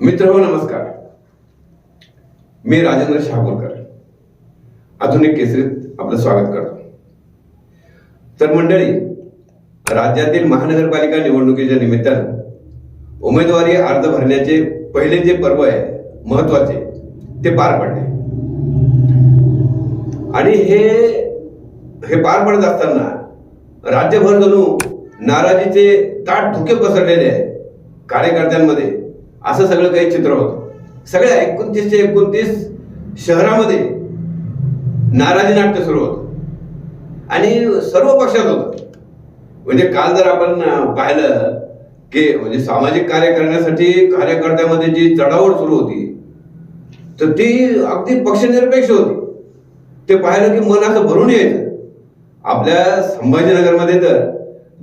मित्र हो नमस्कार. मी राजेंद्र शहापूरकर आधुनिक केसरीत आपलं स्वागत करतो. तर मंडळी, राज्यातील महानगरपालिका निवडणुकीच्या निमित्तानं उमेदवारी अर्ज भरण्याचे पहिले जे पर्व आहे महत्वाचे ते पार पडले आणि हे पार पडत असताना राज्यभर जणू नाराजीचे ताट धुके पसरलेले आहे कार्यकर्त्यांमध्ये, असं सगळं काही चित्र होतं. सगळ्या 29 शहरामध्ये नाराजी नाट्य सुरू होतं आणि सर्व पक्षात होतं. म्हणजे काल जर आपण पाहिलं की म्हणजे सामाजिक कार्य करण्यासाठी कार्यकर्त्यामध्ये जी चढाओढ सुरू होती तर ती अगदी पक्षनिरपेक्ष होती. ते पाहिलं की मन असं भरून यायचं. आपल्या संभाजीनगरमध्ये तर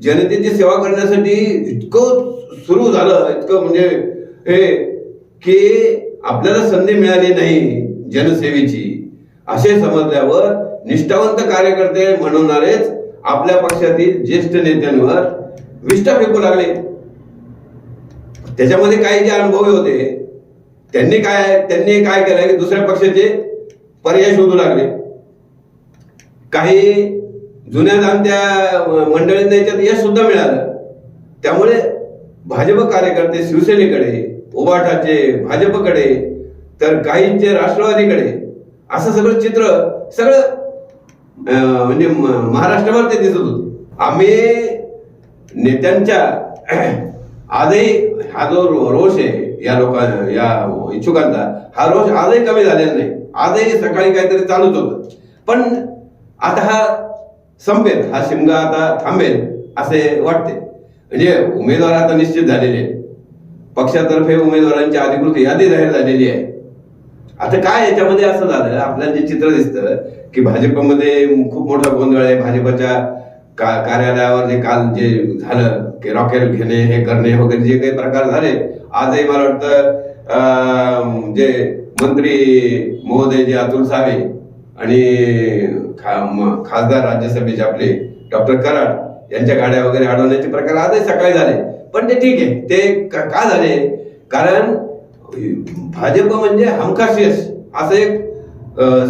जनतेची सेवा करण्यासाठी इतकं सुरू झालं, इतकं म्हणजे हे की आपल्याला संधी मिळाली नाही जनसेवेची असे समजल्यावर निष्ठावंत कार्यकर्ते म्हणणारेच आपल्या पक्षातील ज्येष्ठ नेत्यांवर विष्ठा फेकू लागले. त्याच्यामध्ये काही जे अनुभवी होते त्यांनी काय केलं की दुसऱ्या पक्षाचे पर्याय शोधू लागले. काही जुन्या जाणत्या मंडळींना याच्यात यश सुद्धा मिळालं. त्यामुळे भाजप कार्यकर्ते शिवसेनेकडे, उबाठाचे भाजपकडे, तर काहींचे राष्ट्रवादीकडे, असं सगळं चित्र म्हणजे महाराष्ट्रावर ते दिसत होते. आम्ही नेत्यांच्या आजही हा जो रोष आहे या इच्छुकांचा, हा रोष आजही कमी झालेला नाही. आजही सकाळी काहीतरी चालूच होतं. पण आता हा संपेल, हा शिमगा आता थांबेल असे वाटते. म्हणजे उमेदवार आता निश्चित झालेले, पक्षातर्फे उमेदवारांची अधिकृत यादी जाहीर झालेली आहे. आता काय याच्यामध्ये असं झालं, आपल्याला जे चित्र दिसतं की भाजपमध्ये खूप मोठा गोंधळ आहे. भाजपच्या कार्यालयावर जे काल जे झालं की रॉकेल घेणे, हे करणे वगैरे जे काही प्रकार झाले, आजही मला वाटतं जे मंत्री महोदय जे अतुल सावे आणि खासदार राज्यसभेचे आपले डॉक्टर कराड यांच्या गाड्या वगैरे अडवण्याचे प्रकार आजही सकाळी झाले. पण ते ठीक आहे. ते का झाले? कारण भाजप म्हणजे हमखास यश असं एक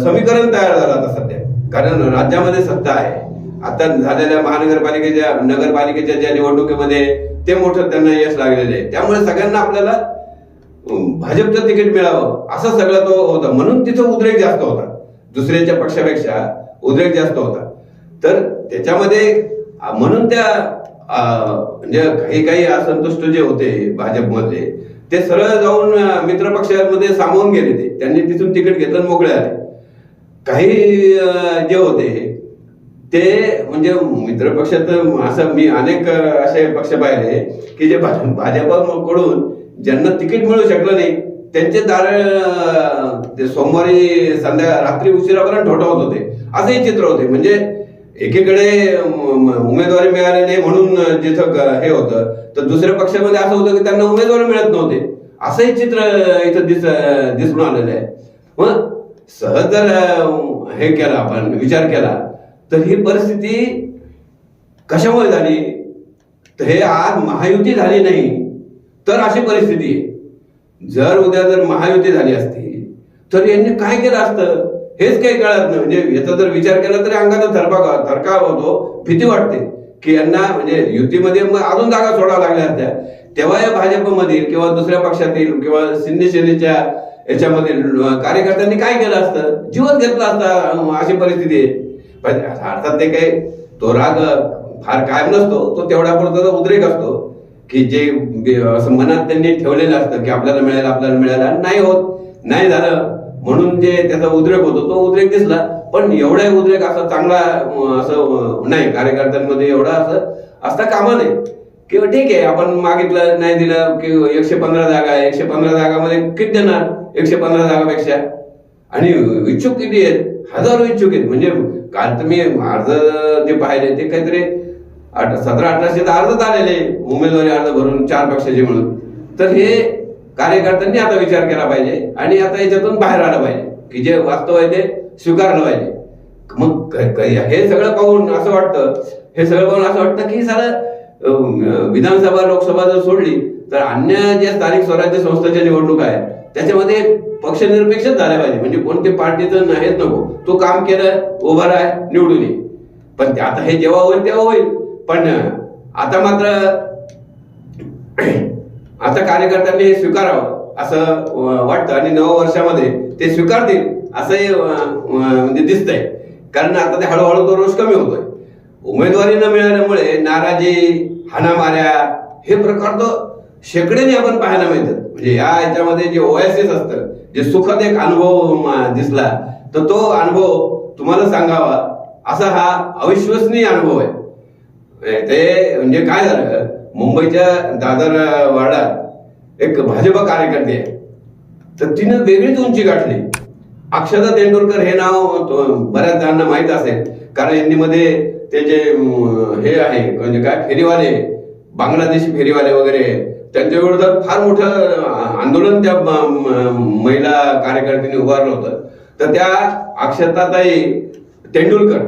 समीकरण तयार झालं आता सध्या. कारण राज्यामध्ये सत्ता आहे. आता झालेल्या महानगरपालिकेच्या नगरपालिकेच्या ज्या निवडणुकीमध्ये ते मोठं त्यांना यश लागलेलं आहे. त्यामुळे सगळ्यांना आपल्याला भाजपचं तिकीट मिळावं असं सगळं तो होता. म्हणून तिथं उद्रेक जास्त होता, दुसऱ्याच्या पक्षापेक्षा उद्रेक जास्त होता. तर त्याच्यामध्ये म्हणून त्या म्हणजे काही असंतुष्ट जे होते भाजपमधले, ते सरळ जाऊन मित्र पक्षांमध्ये सामावून गेले. त्यांनी तिथून तिकीट घेतलं आणि मोकळे आले. काही जे होते ते म्हणजे मित्र पक्षात असं मी अनेक असे पक्ष पाहिले की जे भाजपकडून ज्यांना तिकीट मिळू शकलं नाही त्यांचे दार ते सोमवारी रात्री उशिरापर्यंत ठोठावत होते. असंही चित्र होते. म्हणजे एकीकडे उमेदवारी मिळाली नाही म्हणून जिथं हे होतं, तर दुसऱ्या पक्षामध्ये असं होतं की त्यांना उमेदवारी मिळत नव्हते. असंही चित्र इथं दिसून आलेलं आहे. मग सहज जर हे केलं, आपण विचार केला, तर ही परिस्थिती कशामुळे झाली? तर हे आज महायुती झाली नाही तर अशी परिस्थिती आहे. जर उद्या जर महायुती झाली असती तर यांनी काय केलं असतं हेच काही कळत नाही. म्हणजे याचा जर विचार केला तरी अंगाचा थरकाव होतो, भीती वाटते की यांना म्हणजे युतीमध्ये अजून जागा सोडाव्या लागल्या असत्या. तेव्हा या भाजपमधील किंवा दुसऱ्या पक्षातील किंवा शिंदे सेनेच्या याच्यामधील कार्यकर्त्यांनी काय केलं असतं? जीवच घेतला असता. अशी परिस्थिती आहे. पण अर्थात ते काही तो राग फार कायम नसतो, तो तेवढा पुरता उद्रेक असतो की जे असं मनात त्यांनी ठेवलेलं असतं की आपल्याला मिळायला नाही होत, नाही झालं म्हणून जे त्याचा उद्रेक होतो तो उद्रेक दिसला. पण एवढा उद्रेक असा चांगला असं नाही कार्यकर्त्यांमध्ये, एवढा असं असता कामा नाही. किंवा ठीक आहे आपण मागितलं नाही दिलं की 115 जागा आहे, 115 जागामध्ये किती देणार? 115 जागापेक्षा आणि इच्छुक किती आहेत? हजारो इच्छुक आहेत. म्हणजे काल तुम्ही अर्ज जे पाहिले ते काहीतरी 1700-1800 अर्ज आलेले उमेदवारी अर्ज भरून 4 पक्षाचे मिळून. तर हे कार्यकर्त्यांनी आता विचार केला पाहिजे आणि आता याच्यातून बाहेर आलं पाहिजे की जे वास्तव आहे ते स्वीकारलं पाहिजे. मग हे सगळं पाहून असं वाटतं की सारं विधानसभा लोकसभा जर सोडली तर अन्य जे स्थानिक स्वराज्य संस्थांच्या निवडणूक आहे त्याच्यामध्ये पक्षनिरपेक्षच झाल्या पाहिजे. म्हणजे कोणते पार्टीचं हेच नको, तो काम केलं, उभा राह, निवडून ये. पण ते आता हे जेव्हा होईल तेव्हा होईल. पण आता मात्र आता कार्यकर्त्यांनी हे स्वीकारावं असं वाटतं आणि नव्या वर्षामध्ये ते स्वीकारतील असंही म्हणजे दिसतंय. कारण आता ते हळूहळू तो रोष कमी होतोय. उमेदवारी न मिळाल्यामुळे नाराजी, हाणामाऱ्या हे प्रकार तर शेकड्याने आपण पाहायला मिळतात. म्हणजे या याच्यामध्ये जे ओएसएस असतं, जे सुखद एक अनुभव दिसला, तर तो अनुभव तुम्हाला सांगावा असा हा अविश्वसनीय अनुभव आहे. ते म्हणजे काय झालं, मुंबईच्या दादर वार्डात एक भाजप कार्यकर्ते आहे, तर तिनं वेगळीच उंची गाठली. अक्षता तेंडुलकर हे नाव बऱ्याच जणांना माहीत असेल, कारण यांनीमध्ये ते जे हे आहे म्हणजे काय फेरीवाले, बांगलादेशी फेरीवाले वगैरे, त्यांच्या विरोधात फार मोठं आंदोलन त्या महिला कार्यकर्त्यांनी उभारलं होतं. तर त्या अक्षताताई तेंडुलकर,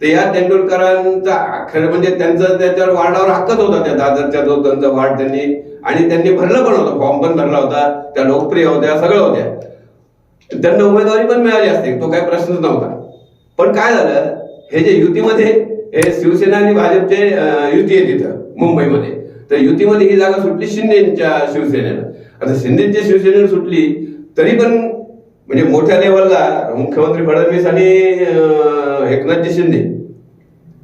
ते या तेंडुलकरांचा खरं म्हणजे त्यांचा त्याच्यावर वार्डावर हक्कच होता. त्या दादरच्या जो त्यांचा वार्ड त्यांनी आणि त्यांनी भरलं पण होतं, फॉर्म पण भरला होता, त्या लोकप्रिय होत्या, सगळं होत्या. त्यांना उमेदवारी पण मिळाली असते, तो काही प्रश्नच नव्हता. पण काय झालं, हे जे युतीमध्ये हे शिवसेना आणि भाजपचे युती आहे तिथं मुंबईमध्ये, तर युतीमध्ये ही जागा सुटली शिंदेच्या शिवसेनेला. आता शिंदेच्या शिवसेनेला सुटली तरी पण म्हणजे मोठ्या लेवलला मुख्यमंत्री फडणवीस आणि एकनाथजी शिंदे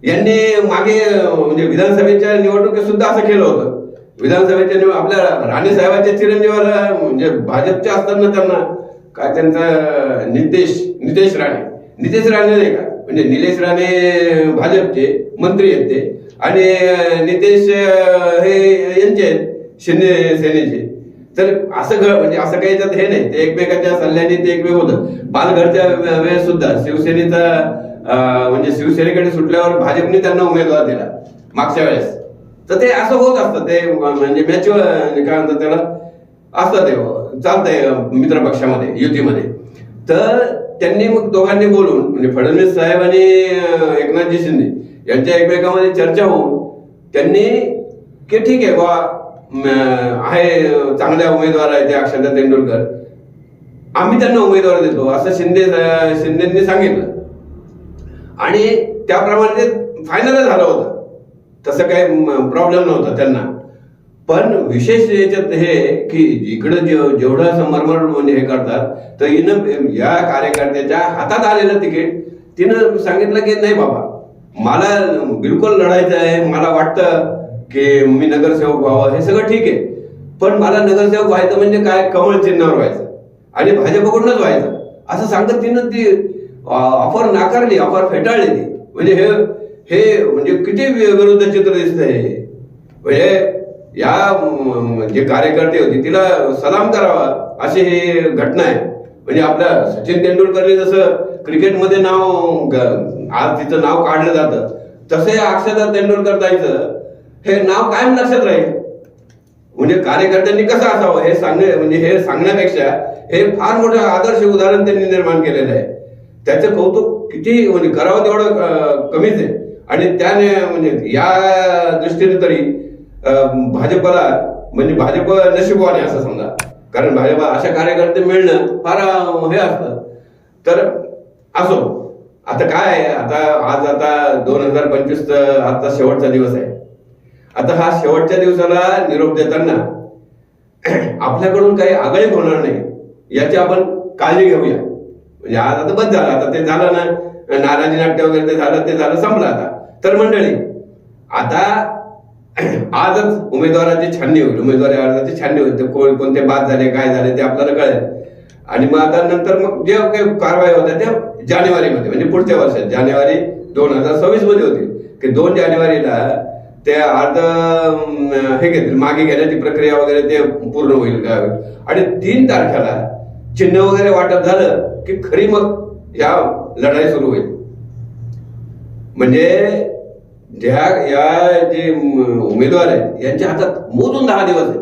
यांनी मागे म्हणजे विधानसभेच्या निवडणुकीत सुद्धा असं केलं होतं. विधानसभेच्या आपल्या राणे साहेबांच्या चिरंजीवाला म्हणजे भाजपचे असताना त्यांना काय त्यांचा नितेश राणे नाही का, म्हणजे निलेश राणे भाजपचे मंत्री आहेत ते, आणि नितेश हे यांचे शिंदे सेनेचे. तर असं म्हणजे असं काही त्यात हे नाही, ते एकमेकाच्या सल्ल्याने ते एकमेक होतं. पालघरच्या वेळेस सुद्धा शिवसेनेचा म्हणजे शिवसेनेकडे सुटल्यावर भाजपने त्यांना उमेदवार दिला मागच्या वेळेस. तर ते असं होत असतं, ते म्हणजे मॅच्युअर काय म्हणतात त्याला, असतं ते चालतंय मित्र पक्षामध्ये युतीमध्ये. तर त्यांनी मग दोघांनी बोलून म्हणजे फडणवीस साहेब आणि एकनाथजी शिंदे यांच्या एकमेकांमध्ये चर्चा होऊन त्यांनी की ठीक आहे बा, आहे चांगल्या उमेदवार आहे ते अक्षता तेंडुलकर, आम्ही त्यांना उमेदवार देतो असं शिंदेंनी सांगितलं आणि त्याप्रमाणे ते फायनल झालं होतं. तसं काही प्रॉब्लेम नव्हता त्यांना. पण विशेष याच्यात हे की इकडं जेवढं असं मरमर म्हणजे हे करतात, तर हिनं या कार्यकर्त्याच्या हातात आलेलं तिकीट तिनं सांगितलं की नाही बाबा, मला बिलकुल लढायचं आहे, मला वाटतं की मी नगरसेवक व्हावं, हे सगळं ठीक आहे, पण मला नगरसेवक व्हायचं म्हणजे काय, कमळ चिन्हावर व्हायचं आणि भाजपकडूनच व्हायचं असं सांगत तिनं ती ऑफर नाकारली, ऑफर फेटाळली ती. म्हणजे हे म्हणजे किती विरुद्ध चित्र दिसतंय. म्हणजे या जे कार्यकर्ते होते तिला सलाम करावा अशी ही घटना आहे. म्हणजे आपल्या सचिन तेंडुलकरने जसं क्रिकेटमध्ये नाव आज तिचं नाव काढलं जातं, तसे अक्षता तेंडुलकर ताईचं हे नाव कायम लक्षात राहील. म्हणजे कार्यकर्त्यांनी कसं असावं हे म्हणजे हे सांगण्यापेक्षा हे फार मोठं आदर्श उदाहरण त्यांनी निर्माण केलेलं आहे. त्याचं कौतुक किती म्हणजे करावं तेवढं कमीच आहे. आणि त्याने म्हणजे या दृष्टीने तरी भाजपला म्हणजे भाजप नशिबवान आहे असं समजा. कारण भाजप अशा कार्यकर्ते मिळणं फार हे असतं. तर असो, आता काय आहे, आता 2025 आता शेवटचा दिवस आहे. आता हा शेवटच्या दिवसाला निरोप देताना आपल्याकडून काही आगळीक होणार नाही याची आपण काळजी घेऊया. म्हणजे आज आता बंद झालं, आता ते झालं ना, नाराजी नाट्य वगैरे ते झालं संपलं. आता तर मंडळी आता आजच उमेदवाराची छाननी होईल, उमेदवारी अर्जाची छाननी होईल. ते कोणते बाद झाले, काय झाले ते आपल्याला कळेल. आणि मग आता नंतर मग जे काही कारवाई होत्या त्या जानेवारीमध्ये म्हणजे पुढच्या वर्षात जानेवारी 2026 मध्ये होतील. की 2 जानेवारीला ते अर्ज हे घेतील, मागे घेण्याची प्रक्रिया वगैरे ते पूर्ण होईल का. आणि 3 तारखेला चिन्ह वगैरे वाटप झालं की खरी मग या लढाई सुरू होईल. म्हणजे या जे उमेदवार आहेत यांच्या हातात मोजून 10 दिवस आहेत.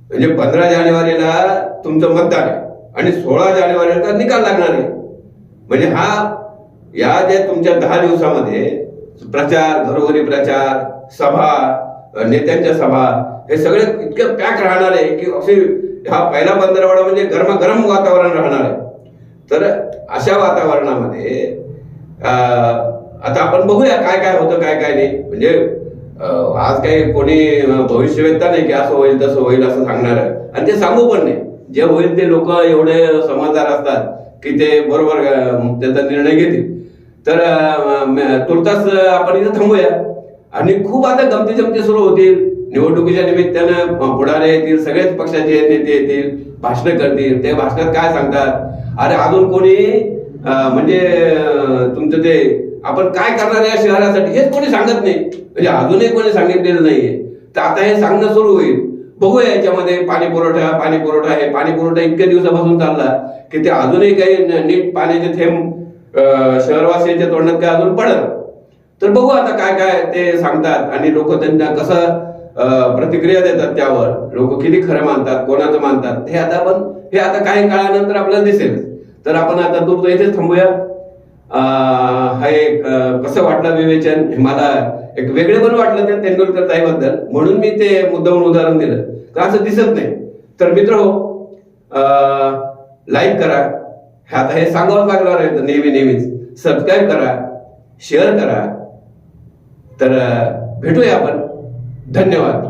म्हणजे 15 जानेवारीला तुमचं मतदान आहे आणि 16 जानेवारीला निकाल लागणार आहे. म्हणजे या जे तुमच्या 10 दिवसामध्ये प्रचार, घरोघरी प्रचार, सभा, नेत्यांच्या सभा हे सगळे इतके पॅक राहणार आहे की असे हा पहिला पंधरवडा म्हणजे गरमागरम वातावरण राहणार आहे. तर अशा वातावरणामध्ये आता आपण बघूया काय काय होतं काय काय नाही. म्हणजे आज काही कोणी भविष्यवेत्ता नाही की असं होईल तसं होईल असं सांगणार आहे, आणि ते सांगू पण नाही. जे होईल ते लोक एवढे समजदार असतात की ते बरोबर त्याचा निर्णय घेतील. तर तुर्तास आपण इथं थांबूया. आणि खूप आता गमती जमती सुरू होतील. निवडणुकीच्या निमित्तानं पुढारी येतील, सगळेच पक्षाचे नेते येतील, भाषणं करतील. ते भाषणात काय सांगतात, अरे अजून कोणी म्हणजे तुमचं ते आपण काय करणार या शहरासाठी हेच कोणी सांगत नाही. म्हणजे अजूनही कोणी सांगितलेलं नाहीये. तर आता हे सांगणं सुरू होईल. बघूया याच्यामध्ये पाणी पुरवठा हे पाणी पुरवठा इतक्या दिवसापासून चालला की ते अजूनही काही नीट पाण्याचे थेंब शहरवासियांच्या तोंडात काय अजून पडत. तर बघू आता काय काय ते सांगतात आणि लोक त्यांना कसं प्रतिक्रिया देतात, त्यावर लोक किती खरं मानतात, कोणाचं मानतात हे आता काही काळानंतर आपल्याला दिसेल. तर आपण आता तुर्त इथेच थांबूया. हा एक कसं वाटलं विवेचन, मला एक वेगळे पण वाटलं त्या तेंडुलकर ताईबद्दल, म्हणून मी ते मुद्दामून उदाहरण दिलं. तर असं दिसत नाही. तर मित्र हो, लाईक करा. आता हे सांगावं लागणार आहे नेहमीच. सबस्क्राईब करा, शेअर करा. तर भेटूया आपण. धन्यवाद.